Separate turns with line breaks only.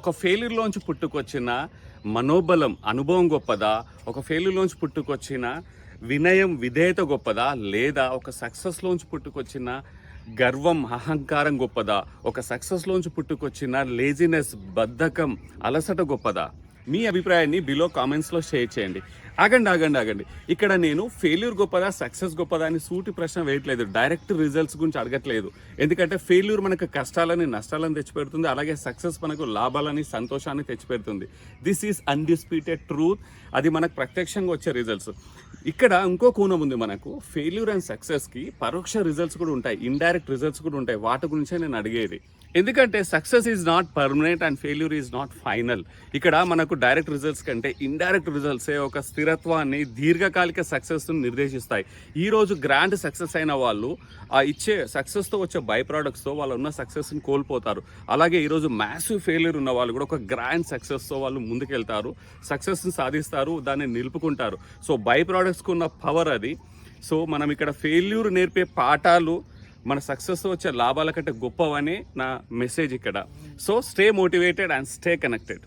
ఒక ఫెయిల్యూర్లోంచి పుట్టుకొచ్చిన మనోబలం, అనుభవం గొప్పదా? ఒక ఫెయిల్యూర్లోంచి పుట్టుకొచ్చిన వినయం, విధేయత గొప్పదా? లేదా ఒక సక్సెస్‌లోంచి పుట్టుకొచ్చిన గర్వం, అహంకారం గొప్పదా? ఒక సక్సెస్‌లోంచి పుట్టుకొచ్చిన లేజినెస్, బద్ధకం, అలసట గొప్పదా? మీ అభిప్రాయాన్ని బిలో కామెంట్స్‌లో షేర్ చేయండి. ఆగండి. ఇక్కడ నేను ఫెయిల్యూర్ గొప్పదా, సక్సెస్ గొప్పదా అని సూటి ప్రశ్న వేయట్లేదు. డైరెక్ట్ రిజల్ట్స్ గురించి అడగట్లేదు. ఎందుకంటే ఫెయిల్యూర్ మనకు కష్టాలని, నష్టాలను తెచ్చిపెడుతుంది. అలాగే సక్సెస్ మనకు లాభాలని, సంతోషాన్ని తెచ్చిపెడుతుంది. This is undisputed truth. అది మనకు ప్రత్యక్షంగా వచ్చే రిజల్ట్స్. ఇక్కడ ఇంకో కోణం ఉంది మనకు. ఫెయిల్యూర్ అండ్ సక్సెస్కి పరోక్ష రిజల్ట్స్ కూడా ఉంటాయి, ఇండైరెక్ట్ రిజల్ట్స్ కూడా ఉంటాయి. వాటి గురించే నేను అడిగేది. ఎందుకంటే success is not permanent and failure is not final. ఇక్కడ మనకు డైరెక్ట్ రిజల్ట్స్ కంటే ఇండైరెక్ట్ రిజల్ట్సే ఒక స్థిరత్వాన్ని, దీర్ఘకాలిక సక్సెస్ను నిర్దేశిస్తాయి. ఈరోజు గ్రాండ్ సక్సెస్ అయిన వాళ్ళు ఆ ఇచ్చే సక్సెస్తో వచ్చే బై ప్రోడక్ట్స్తో వాళ్ళు ఉన్న సక్సెస్ని కోల్పోతారు. అలాగే ఈరోజు మ్యాసివ్ ఫెయిల్యూర్ ఉన్న వాళ్ళు కూడా ఒక గ్రాండ్ సక్సెస్తో వాళ్ళు ముందుకెళ్తారు, సక్సెస్ని సాధిస్తారు, దాన్ని నిలుపుకుంటారు. సో బై ప్రోడక్ట్స్కి ఉన్న పవర్ అది. సో మనం ఇక్కడ ఫెయిల్యూర్ నేర్పే పాఠాలు మన సక్సెస్ వచ్చే లాభాల కంటే గొప్పవని నా మెసేజ్ ఇక్కడ. So stay motivated and stay connected.